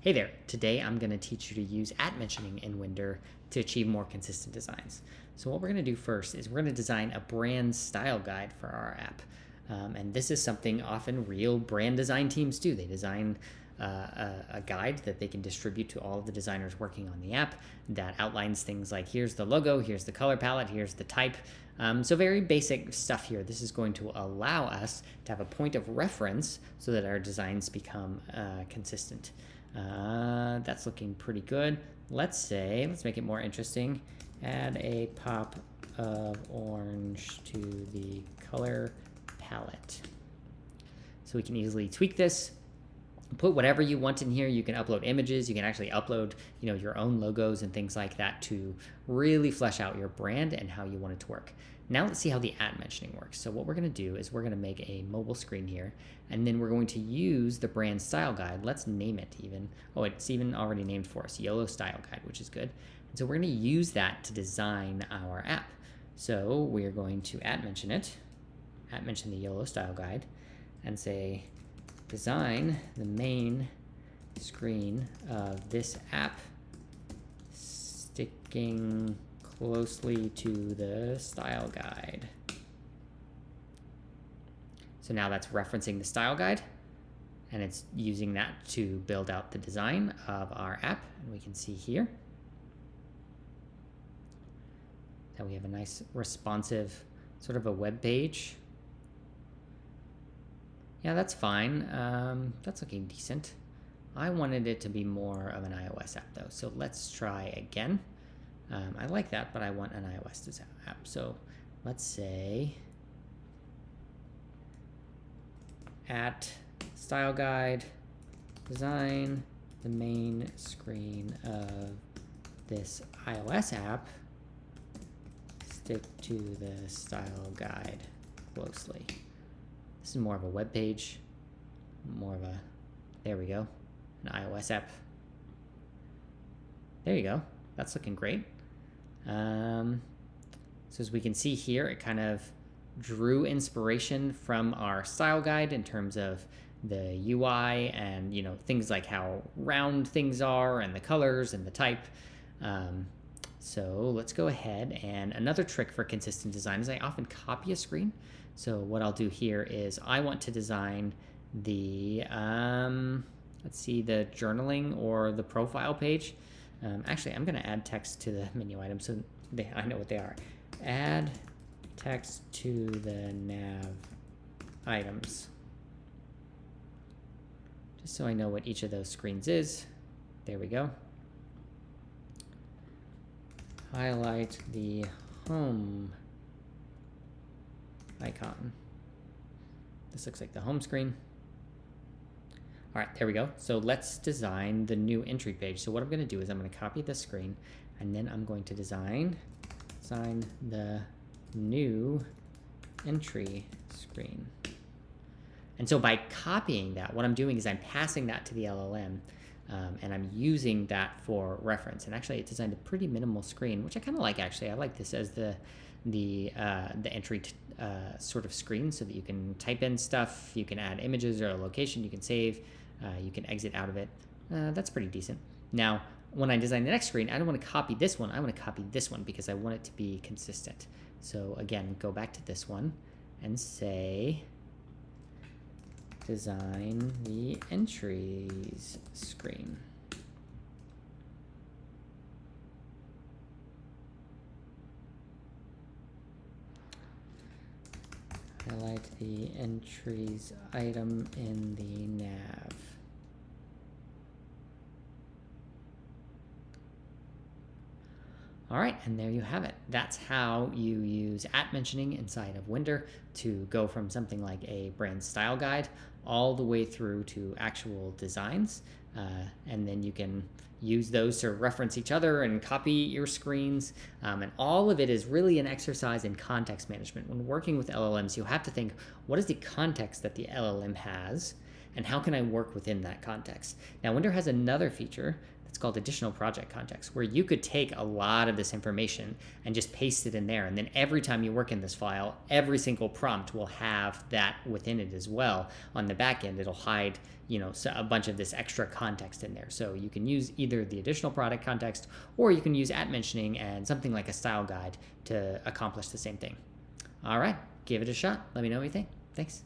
Hey there, today I'm going to teach you to use @mentioning in Wender to achieve more consistent designs. So what we're going to do first is we're going to design a brand style guide for our app. And this is something often real brand design teams do. They design a guide that they can distribute to all of the designers working on the app that outlines things like here's the logo, here's the color palette, here's the type. So very basic stuff here. This is going to allow us to have a point of reference so that our designs become consistent. That's looking pretty good. Let's make it more interesting. Add a pop of orange to the color palette. So we can easily tweak this. Put whatever you want in here. You can upload images. You can actually upload, your own logos and things like that to really flesh out your brand and how you want it to work. Now let's see how the @mentioning works. So what we're going to do is we're going to make a mobile screen here, and then we're going to use the brand style guide. Let's name it even. Oh, it's even already named for us, YOLO style guide, which is good. And so we're going to use that to design our app. So we're going to @mention it, @mention the YOLO style guide, and say design the main screen of this app sticking closely to the style guide. So now that's referencing the style guide, and it's using that to build out the design of our app. And we can see here that we have a nice responsive sort of a web page. Yeah, that's fine. That's looking decent. I wanted it to be more of an iOS app though, so let's try again. I like that, but I want an iOS app. So let's say @style guide, design the main screen of this iOS app, stick to the style guide closely. This is more of a web page, there we go, an iOS app. There you go. That's looking great. So as we can see here, it kind of drew inspiration from our style guide in terms of the UI and things like how round things are and the colors and the type. So let's go ahead, and another trick for consistent design is I often copy a screen. So what I'll do here is I want to design the the journaling or the profile page. Actually, I'm going to add text to the menu items so I know what they are. Add text to the nav items. Just so I know what each of those screens is. There we go. Highlight the home icon. This looks like the home screen. All right, there we go. So let's design the new entry page. So what I'm going to do is I'm going to copy this screen, and then I'm going to design the new entry screen. And so by copying that, what I'm doing is I'm passing that to the LLM, and I'm using that for reference. And actually, it designed a pretty minimal screen, which I kind of like. Actually, I like this as the entry sort of screen, so that you can type in stuff, you can add images or a location, you can save, you can exit out of it. That's pretty decent. Now, when I design the next screen, I don't want to copy this one. I want to copy this one because I want it to be consistent. So again, go back to this one and say design the entries screen. Highlight the entries item in the nav. All right, and there you have it. That's how you use @mentioning inside of Wender to go from something like a brand style guide all the way through to actual designs. And then you can use those to reference each other and copy your screens. And all of it is really an exercise in context management. When working with LLMs, you have to think, what is the context that the LLM has? and how can I work within that context? Now, Wender has another feature that's called additional project context, where you could take a lot of this information and just paste it in there. And then every time you work in this file, every single prompt will have that within it as well. On the back end, it'll hide, a bunch of this extra context in there. So you can use either the additional product context, or you can use @mentioning and something like a style guide to accomplish the same thing. All right, give it a shot. Let me know what you think. Thanks.